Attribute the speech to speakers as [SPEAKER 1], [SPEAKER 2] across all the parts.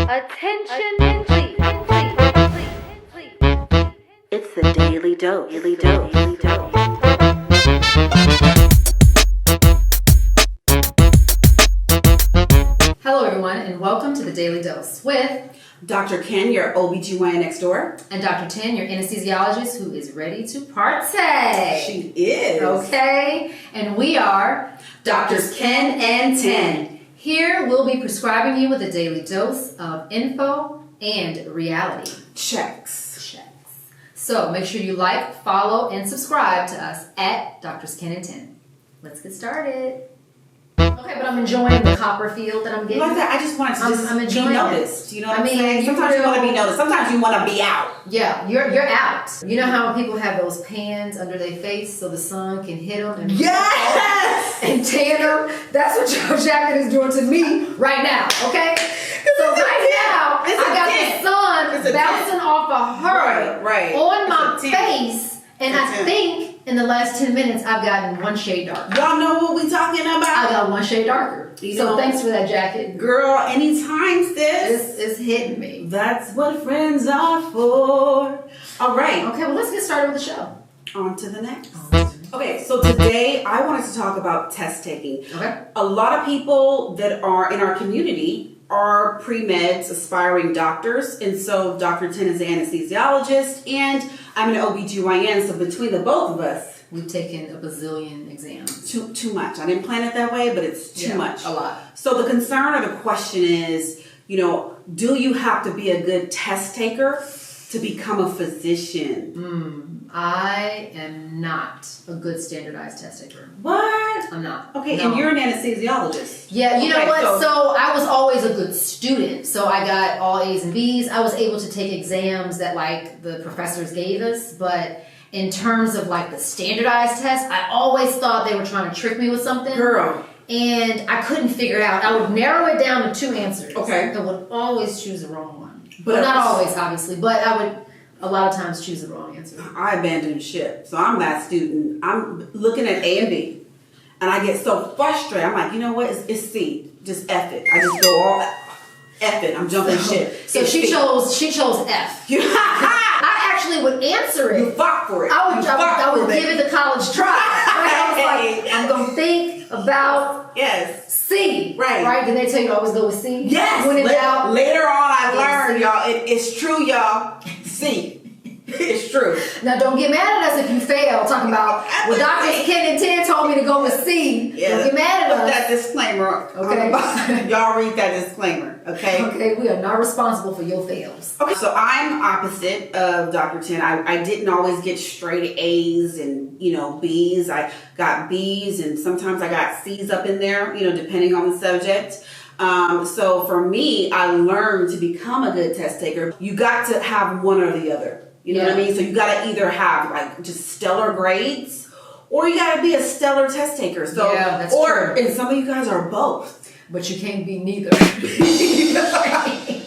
[SPEAKER 1] Attention, please.
[SPEAKER 2] It's the Daily Dose. Daily Dose. Daily Dose.
[SPEAKER 3] Hello everyone and welcome to the Daily Dose with
[SPEAKER 4] Dr. Ken, your OBGYN next door.
[SPEAKER 3] and Dr. Tin, your anesthesiologist who is ready to party.
[SPEAKER 4] She is.
[SPEAKER 3] Okay, and we are
[SPEAKER 4] Doctors Ken and Tin.
[SPEAKER 3] Here we'll be prescribing you with a daily dose of info and reality
[SPEAKER 4] Checks.
[SPEAKER 3] checks. So make sure you like, follow, and subscribe to us at Doctors Ken and Tin. Let's get started. Okay, but I'm enjoying the copper field that I'm getting.
[SPEAKER 4] Like that, I just wanted to
[SPEAKER 3] I'm
[SPEAKER 4] be
[SPEAKER 3] enjoying
[SPEAKER 4] noticed. You know what
[SPEAKER 3] I
[SPEAKER 4] I'm
[SPEAKER 3] mean,
[SPEAKER 4] saying?
[SPEAKER 3] you
[SPEAKER 4] Sometimes you want to
[SPEAKER 3] will-
[SPEAKER 4] be noticed. Sometimes you want to be out.
[SPEAKER 3] Yeah, you're out. You know how people have those pans under their face so the sun can hit them and
[SPEAKER 4] Yes!
[SPEAKER 3] and tan them? That's what your jacket is doing to me right now, okay? So right now,
[SPEAKER 4] It's a
[SPEAKER 3] I got
[SPEAKER 4] tint.
[SPEAKER 3] the sun
[SPEAKER 4] It's a
[SPEAKER 3] bouncing
[SPEAKER 4] tint.
[SPEAKER 3] off of her
[SPEAKER 4] Right.
[SPEAKER 3] on my
[SPEAKER 4] It's a tint.
[SPEAKER 3] face, and
[SPEAKER 4] It's a
[SPEAKER 3] I
[SPEAKER 4] tint.
[SPEAKER 3] think in the last 10 minutes I've gotten one shade darker.
[SPEAKER 4] Y'all know what we talking
[SPEAKER 3] I
[SPEAKER 4] about?
[SPEAKER 3] got one shade darker.
[SPEAKER 4] You
[SPEAKER 3] So
[SPEAKER 4] know-
[SPEAKER 3] thanks for that jacket.
[SPEAKER 4] Girl, anytime, sis.
[SPEAKER 3] It's hitting me.
[SPEAKER 4] That's what friends are for. All right.
[SPEAKER 3] Okay, well let's get started with the show.
[SPEAKER 4] On to the next. Okay, so today I wanted to talk about test taking.
[SPEAKER 3] Okay.
[SPEAKER 4] A lot of people that are in our community are pre-meds, aspiring doctors, and so Dr. Tin is an anesthesiologist, and I'm an OBGYN, so between the both of us,
[SPEAKER 3] We've taken a bazillion exams.
[SPEAKER 4] too much. I didn't plan it that way, but it's too
[SPEAKER 3] Yeah,
[SPEAKER 4] much.
[SPEAKER 3] a lot.
[SPEAKER 4] So the concern or the question is, do you have to be a good test taker to become a physician?
[SPEAKER 3] I am not a good standardized test taker.
[SPEAKER 4] What?
[SPEAKER 3] I'm not.
[SPEAKER 4] Okay,
[SPEAKER 3] No.
[SPEAKER 4] and you're an anesthesiologist.
[SPEAKER 3] Yeah, you know
[SPEAKER 4] Okay,
[SPEAKER 3] what? So I was always a good student. So I got all A's and B's. I was able to take exams that like the professors gave us, but in terms of like the standardized test, I always thought they were trying to trick me with something.
[SPEAKER 4] Girl.
[SPEAKER 3] And I couldn't figure it out. I would narrow it down to two answers.
[SPEAKER 4] Okay.
[SPEAKER 3] I would always choose the wrong one.
[SPEAKER 4] But-
[SPEAKER 3] Well, not always, obviously, but I would a lot of times choose the wrong answer.
[SPEAKER 4] I abandoned ship. So I'm that student. I'm looking at A and B. And I get so frustrated. I'm like, you know what? It's C. Just F it. I just go all F it. I'm jumping ship.
[SPEAKER 3] So
[SPEAKER 4] It's
[SPEAKER 3] she
[SPEAKER 4] C.
[SPEAKER 3] chose F. I actually would answer
[SPEAKER 4] You
[SPEAKER 3] it.
[SPEAKER 4] fought for it.
[SPEAKER 3] I would
[SPEAKER 4] You fought
[SPEAKER 3] give
[SPEAKER 4] for
[SPEAKER 3] it the college try. I was like, I'm gonna think about
[SPEAKER 4] Yes.
[SPEAKER 3] C.
[SPEAKER 4] Right.
[SPEAKER 3] Right? Did they tell you to always go with C?
[SPEAKER 4] Yes.
[SPEAKER 3] When in doubt.
[SPEAKER 4] Later on, I
[SPEAKER 3] It's
[SPEAKER 4] learned,
[SPEAKER 3] C.
[SPEAKER 4] y'all. It's true, y'all. C. It's true.
[SPEAKER 3] Now don't get mad at us if you fail. Talking about well, Dr. Ken and Tin told me to go with C. Don't get mad at
[SPEAKER 4] Put
[SPEAKER 3] us.
[SPEAKER 4] that disclaimer.
[SPEAKER 3] Okay.
[SPEAKER 4] Y'all read that disclaimer, okay?
[SPEAKER 3] Okay, we are not responsible for your fails.
[SPEAKER 4] Okay, so I'm opposite of Dr. Tin. I didn't always get straight A's and, B's. I got B's and sometimes I got C's up in there, depending on the subject. So for me, I learned to become a good test taker. You got to have one or the other. You know what I mean? So you got to either have like just stellar grades or you got to be a stellar test taker. So,
[SPEAKER 3] Yeah, that's
[SPEAKER 4] or,
[SPEAKER 3] true.
[SPEAKER 4] and some of you guys are both.
[SPEAKER 3] But you can't be neither.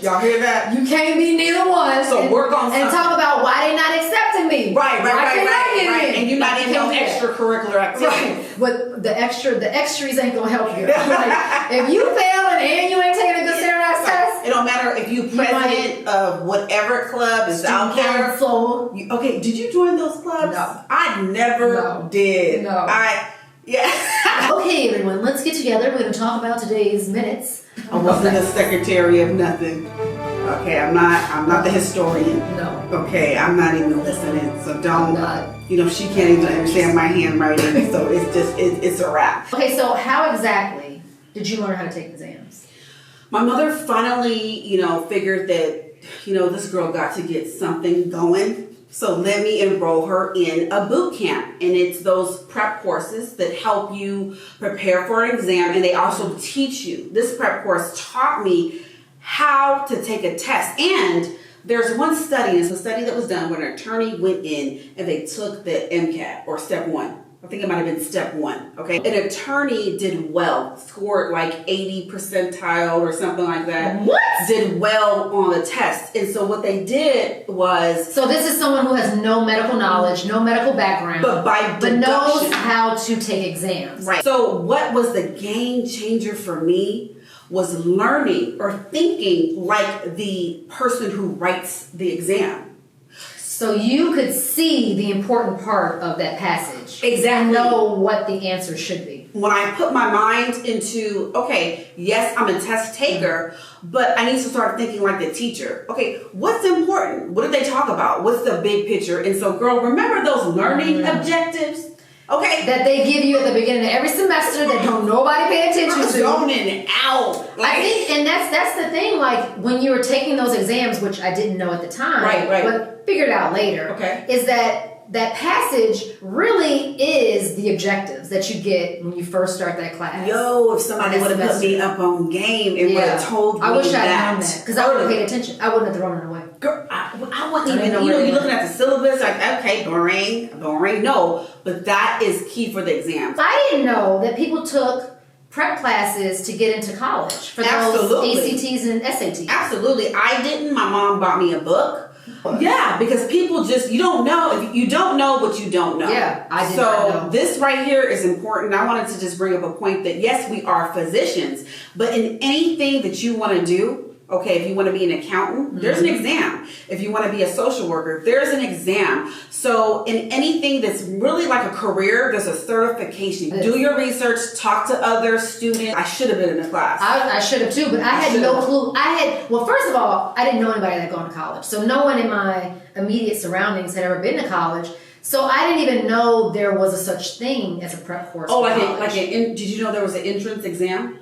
[SPEAKER 4] Y'all hear that?
[SPEAKER 3] You can't be neither one.
[SPEAKER 4] So work on
[SPEAKER 3] and
[SPEAKER 4] something.
[SPEAKER 3] talk about why they not accepting me.
[SPEAKER 4] Right.
[SPEAKER 3] Why can't I get in?
[SPEAKER 4] And you're not
[SPEAKER 3] Like,
[SPEAKER 4] in
[SPEAKER 3] you
[SPEAKER 4] no
[SPEAKER 3] can't do that.
[SPEAKER 4] extracurricular activity.
[SPEAKER 3] Right, but the extras ain't gonna help you. Like, if you failing and you ain't taking a good standardized test,
[SPEAKER 4] It don't matter if you president of whatever club is out there.
[SPEAKER 3] council.
[SPEAKER 4] Okay, did you join those clubs?
[SPEAKER 3] No.
[SPEAKER 4] I never
[SPEAKER 3] No.
[SPEAKER 4] did.
[SPEAKER 3] No.
[SPEAKER 4] Yeah.
[SPEAKER 3] Okay, everyone, let's get together. We're gonna talk about today's minutes.
[SPEAKER 4] I wasn't a secretary of nothing. Okay, I'm not the historian.
[SPEAKER 3] No.
[SPEAKER 4] Okay, I'm not even listening. So don't.
[SPEAKER 3] not.
[SPEAKER 4] She can't even understand my handwriting. So it's a wrap.
[SPEAKER 3] Okay, so how exactly did you learn how to take exams?
[SPEAKER 4] My mother finally, figured that, this girl got to get something going. So let me enroll her in a boot camp. And it's those prep courses that help you prepare for an exam. And they also teach you. This prep course taught me how to take a test. And there's one study, it's a study that was done when an attorney went in and they took the MCAT or step 1. I think it might have been step 1, okay? An attorney did well, scored like 80 percentile or something like that.
[SPEAKER 3] What?
[SPEAKER 4] Did well on the test. And so what they did was...
[SPEAKER 3] So this is someone who has no medical knowledge, no medical background,
[SPEAKER 4] But by
[SPEAKER 3] but knows
[SPEAKER 4] deduction.
[SPEAKER 3] how to take exams.
[SPEAKER 4] Right. So what was the game changer for me was learning or thinking like the person who writes the exam.
[SPEAKER 3] So you could see the important part of that passage.
[SPEAKER 4] Exactly.
[SPEAKER 3] And know what the answer should be.
[SPEAKER 4] When I put my mind into, okay, yes, I'm a test taker, but I need to start thinking like the teacher. Okay, what's important? What did they talk about? What's the big picture? And so, girl, remember those learning objectives? Okay.
[SPEAKER 3] That they give you at the beginning of every semester that don't nobody pay attention to.
[SPEAKER 4] Zoning out.
[SPEAKER 3] I think, and that's the thing, like, when you were taking those exams, which I didn't know at the time,
[SPEAKER 4] Right.
[SPEAKER 3] but figured out later,
[SPEAKER 4] Okay.
[SPEAKER 3] is that passage really is the objectives that you get when you first start that class.
[SPEAKER 4] Yo, if somebody would have put me up on game and would have told me
[SPEAKER 3] I wish I
[SPEAKER 4] that.
[SPEAKER 3] had known that, because I would have paid attention. I wouldn't have thrown it away.
[SPEAKER 4] Girl, I wouldn't
[SPEAKER 3] I
[SPEAKER 4] even,
[SPEAKER 3] didn't know
[SPEAKER 4] you're
[SPEAKER 3] where
[SPEAKER 4] looking at the syllabus, like, okay, boring. No, but that is key for the exams.
[SPEAKER 3] I didn't know that people took prep classes to get into college for those
[SPEAKER 4] Absolutely.
[SPEAKER 3] ACTs and SATs.
[SPEAKER 4] Absolutely. I didn't. My mom bought me a book. Yeah, because people just, you don't know. If you don't know what you don't know.
[SPEAKER 3] Yeah, I did not know.
[SPEAKER 4] So this right here is important. I wanted to just bring up a point that yes, we are physicians, but in anything that you want to do, okay, if you want to be an accountant, there's an exam. If you want to be a social worker, there's an exam. So in anything that's really like a career, there's a certification. Do your research, talk to other students. I should have been in the class.
[SPEAKER 3] I should have too, but I had no clue. Well, first of all, I didn't know anybody that had gone to college. So no one in my immediate surroundings had ever been to college. So I didn't even know there was a such thing as a prep course.
[SPEAKER 4] Oh,
[SPEAKER 3] did
[SPEAKER 4] you know there was an entrance exam?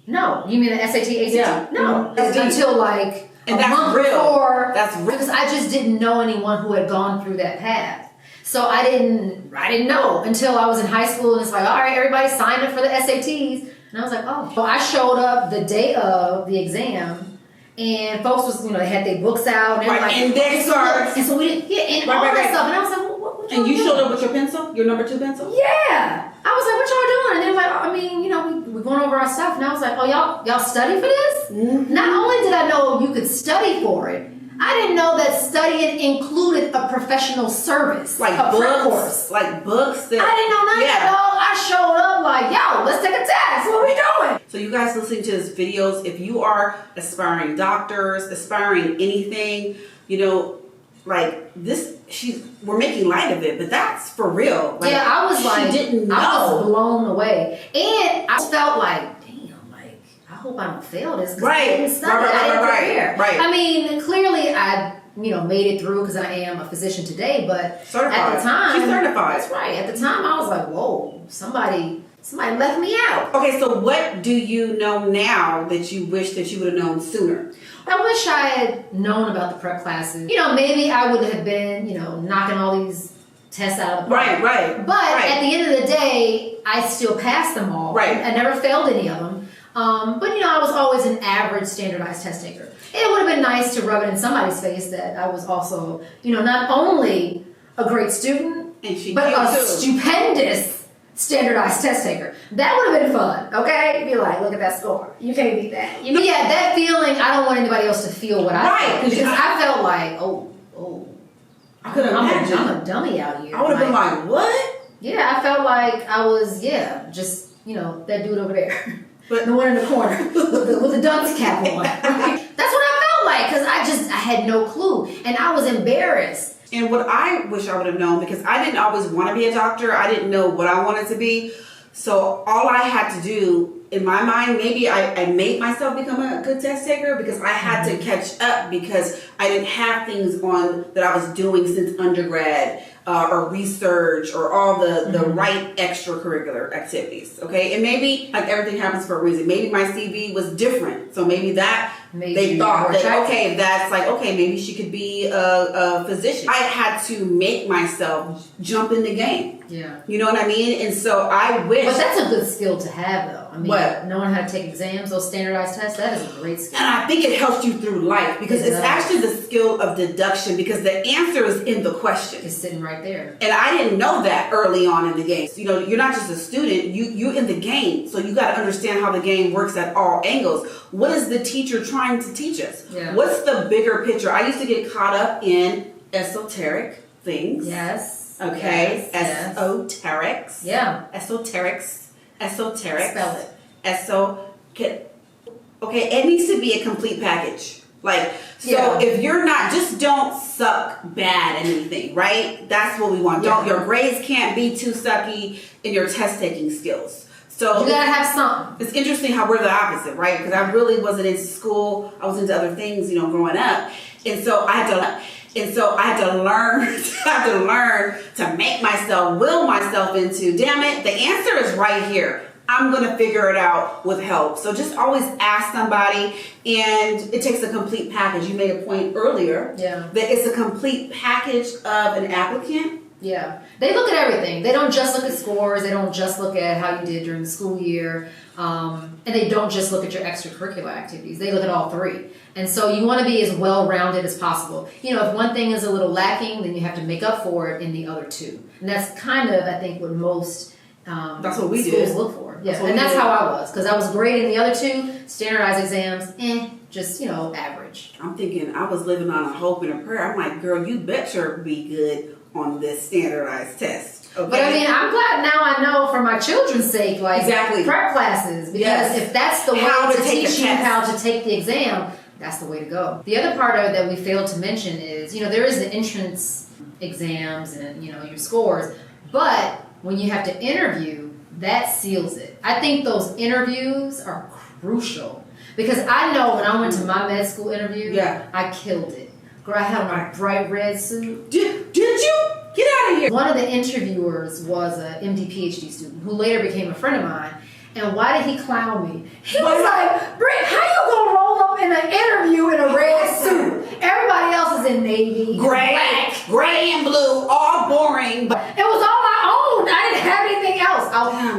[SPEAKER 3] No, you mean the SAT, ACT?
[SPEAKER 4] Yeah.
[SPEAKER 3] No, until like a month
[SPEAKER 4] real.
[SPEAKER 3] before.
[SPEAKER 4] That's real.
[SPEAKER 3] Because I just didn't know anyone who had gone through that path. So I didn't know until I was in high school, and it's like, all right, everybody signed up for the SATs, and I was like, oh. So I showed up the day of the exam, and folks was, they had their books out, and they were like,
[SPEAKER 4] index cards,
[SPEAKER 3] and so we didn't, and all that stuff, and I was like, what
[SPEAKER 4] and you showed up with your pencil, your number 2 pencil?
[SPEAKER 3] Yeah. I was like, what y'all doing? And they were like, we're going over our stuff. And I was like, oh, y'all study for this?
[SPEAKER 4] Mm-hmm.
[SPEAKER 3] Not only did I know you could study for it, I didn't know that studying included a professional service.
[SPEAKER 4] Like
[SPEAKER 3] a prep
[SPEAKER 4] books?
[SPEAKER 3] course.
[SPEAKER 4] Like books?
[SPEAKER 3] I didn't know none of that, dog. I showed up like, yo, let's take a test. What are we doing?
[SPEAKER 4] So you guys listening to this videos, if you are aspiring doctors, aspiring anything, like this, we're making light of it, but that's for real. Like,
[SPEAKER 3] yeah, I was like,
[SPEAKER 4] she didn't know.
[SPEAKER 3] I was blown away. And I felt like, damn, like, I hope I don't fail this. Because I didn't study. I didn't prepare.
[SPEAKER 4] Right.
[SPEAKER 3] I mean, clearly I, made it through because I am a physician today, but
[SPEAKER 4] certified.
[SPEAKER 3] At the time.
[SPEAKER 4] She's certified.
[SPEAKER 3] That's right. At the time, I was like, whoa, somebody left me out.
[SPEAKER 4] Okay, so what do you know now that you wish that you would have known sooner?
[SPEAKER 3] I wish I had known about the prep classes. Maybe I would have been, knocking all these tests out of the park.
[SPEAKER 4] Right.
[SPEAKER 3] But at the end of the day, I still passed them all.
[SPEAKER 4] Right.
[SPEAKER 3] I never failed any of them. But I was always an average standardized test taker. It would have been nice to rub it in somebody's face that I was also, not only a great student, but a stupendous standardized test taker. That would have been fun, okay? Be like, look at that score. You can't beat that. But yeah, that feeling, I don't want anybody else to feel what I felt. Because I felt like,
[SPEAKER 4] I could imagine.
[SPEAKER 3] I'm a dummy out here.
[SPEAKER 4] I would have been like, what?
[SPEAKER 3] Yeah, I felt like I was, just, that dude over there. But the one in the corner with the dunce cap on. That's what I felt like, because I had no clue. And I was embarrassed.
[SPEAKER 4] And what I wish I would have known, because I didn't always want to be a doctor. I didn't know what I wanted to be. So all I had to do, in my mind, maybe I made myself become a good test taker because I had to catch up because I didn't have things on that I was doing since undergrad or research or all the right extracurricular activities. Okay. And maybe like everything happens for a reason. Maybe my CV was different. So maybe that they thought that, okay, that's like, okay, maybe she could be a physician. I had to make myself jump in the game.
[SPEAKER 3] Yeah.
[SPEAKER 4] You know what I mean? And so I wish.
[SPEAKER 3] But that's a good skill to have, though. I mean,
[SPEAKER 4] what?
[SPEAKER 3] Knowing how to take exams, those standardized tests, that is a great skill.
[SPEAKER 4] And I think it helps you through life because it's actually the skill of deduction because the answer is in the question.
[SPEAKER 3] It's sitting right there.
[SPEAKER 4] And I didn't know that early on in the game. You're not just a student, you're in the game. So you got to understand how the game works at all angles. What is the teacher trying to teach us?
[SPEAKER 3] Yeah.
[SPEAKER 4] What's the bigger picture? I used to get caught up in esoteric things.
[SPEAKER 3] Yes.
[SPEAKER 4] Okay.
[SPEAKER 3] Yes.
[SPEAKER 4] Esoterics.
[SPEAKER 3] Yeah.
[SPEAKER 4] Esoterics.
[SPEAKER 3] Spell it.
[SPEAKER 4] Okay, it needs to be a complete package. Like, so
[SPEAKER 3] Yeah.
[SPEAKER 4] if you're not, just don't suck bad at anything, right? That's what we want. Don't, your grades can't be too sucky in your test taking skills. So
[SPEAKER 3] You gotta have something.
[SPEAKER 4] it's interesting how we're the opposite, right? Because I really wasn't into school. I was into other things, growing up. And so I had to learn, to make myself, will myself into, damn it, the answer is right here. I'm going to figure it out with help. So just always ask somebody, and it takes a complete package. You made a point earlier that it's a complete package of an applicant.
[SPEAKER 3] Yeah. They look at everything. They don't just look at scores. They don't just look at how you did during the school year. And they don't just look at your extracurricular activities. They look at all three. And so you want to be as well-rounded as possible. If one thing is a little lacking, then you have to make up for it in the other two. And that's kind of, I think, what most
[SPEAKER 4] that's what we
[SPEAKER 3] schools
[SPEAKER 4] did.
[SPEAKER 3] look for. Yeah, and that's how I was. Because I was great in the other two. Standardized exams, just, average.
[SPEAKER 4] I'm thinking I was living on a hope and a prayer. I'm like, girl, you better be good on this standardized test. Okay?
[SPEAKER 3] But I mean, I'm glad now I know for my children's sake, like
[SPEAKER 4] exactly.
[SPEAKER 3] prep classes, because if that's the way to teach you how to take the exam, that's the way to go. The other part of it that we failed to mention is, there is the entrance exams and, your scores, but when you have to interview, that seals it. I think those interviews are crucial because I know when I went to my med school interview, I killed it. Girl, I had on my bright red suit.
[SPEAKER 4] Did you? Get out of here.
[SPEAKER 3] One of the interviewers was a MD PhD student who later became a friend of mine. And why did he clown me? He was like, Britt, how you gonna roll up in an interview in a red suit? Everybody else is in navy,
[SPEAKER 4] gray and blue, all boring. But
[SPEAKER 3] it was all I owned. I didn't have anything else.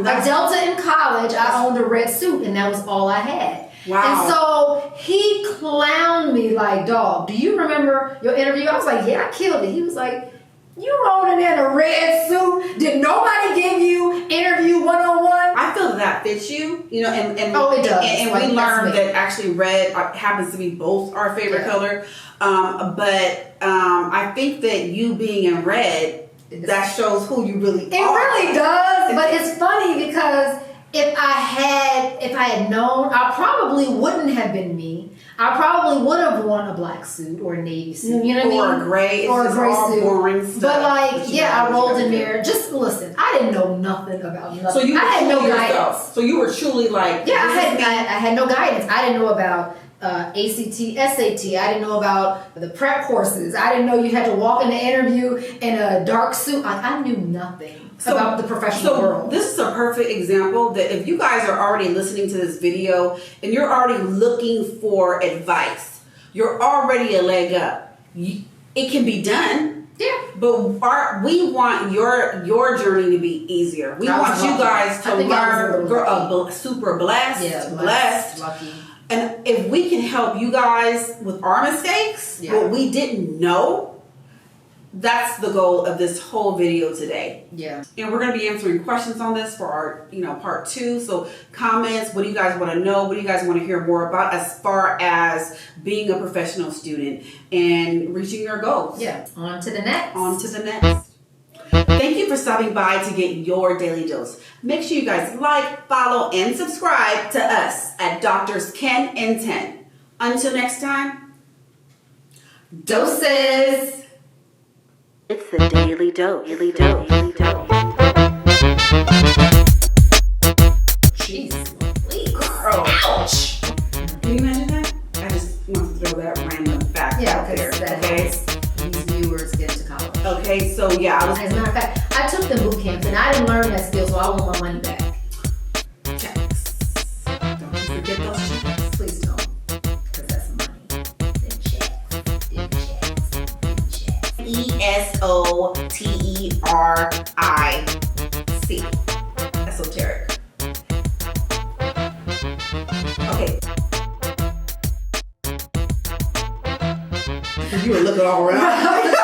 [SPEAKER 3] At Delta in college, I owned a red suit, and that was all I had.
[SPEAKER 4] Wow.
[SPEAKER 3] And so he clowned me like, dog, do you remember your interview? I was like, yeah, I killed it. He was like, you rolling in a red suit? Did nobody give you interview 101?
[SPEAKER 4] I feel that fits you, and
[SPEAKER 3] it does.
[SPEAKER 4] And we learned that actually red happens to be both our favorite color. But I think that you being in red, that shows who you really are.
[SPEAKER 3] It really does, but it's funny because if I had known, I probably wouldn't have been me. I probably would have worn a black suit or a navy suit, you know what I mean?
[SPEAKER 4] Or a gray.
[SPEAKER 3] Or a gray suit.
[SPEAKER 4] Boring stuff.
[SPEAKER 3] But I rolled in there. Just listen, I didn't know nothing about nothing.
[SPEAKER 4] So you
[SPEAKER 3] I had no guidance.
[SPEAKER 4] So you were truly like,
[SPEAKER 3] I had no guidance. I didn't know about ACT, SAT. I didn't know about the prep courses. I didn't know you had to walk in the interview in a dark suit. I knew nothing about the professional world.
[SPEAKER 4] This is a perfect example that if you guys are already listening to this video and you're already looking for advice, you're already a leg up. It can be done.
[SPEAKER 3] Yeah.
[SPEAKER 4] But we want your journey to be easier. We want you guys to learn super blessed.
[SPEAKER 3] Yeah,
[SPEAKER 4] blessed.
[SPEAKER 3] Lucky.
[SPEAKER 4] And if we can help you guys with our mistakes, what we didn't know, that's the goal of this whole video today.
[SPEAKER 3] Yeah.
[SPEAKER 4] And we're going to be answering questions on this for our, part 2. So comments, what do you guys want to know? What do you guys want to hear more about as far as being a professional student and reaching your goals?
[SPEAKER 3] Yeah. On to the next.
[SPEAKER 4] On to the next. Thank you for stopping by to get your daily dose. Make sure you guys like, follow, and subscribe to us at Doctors Ken and 10. Until next time, doses.
[SPEAKER 2] It's the Daily Dose. Daily Dose. Daily Dose.
[SPEAKER 3] Jeez.
[SPEAKER 4] Girl.
[SPEAKER 3] Ouch.
[SPEAKER 4] Can you imagine that? I just want to throw that random fact out there. Okay.
[SPEAKER 3] These viewers get to college.
[SPEAKER 4] Okay, so yeah,
[SPEAKER 3] As a matter of fact, I took the boot camps and I didn't learn that skill, so I want my money back.
[SPEAKER 4] checks. Don't you forget those checks.
[SPEAKER 3] Please don't, because that's money. Them checks.
[SPEAKER 4] ESOTERIC. Esoteric. Okay. You were looking all around.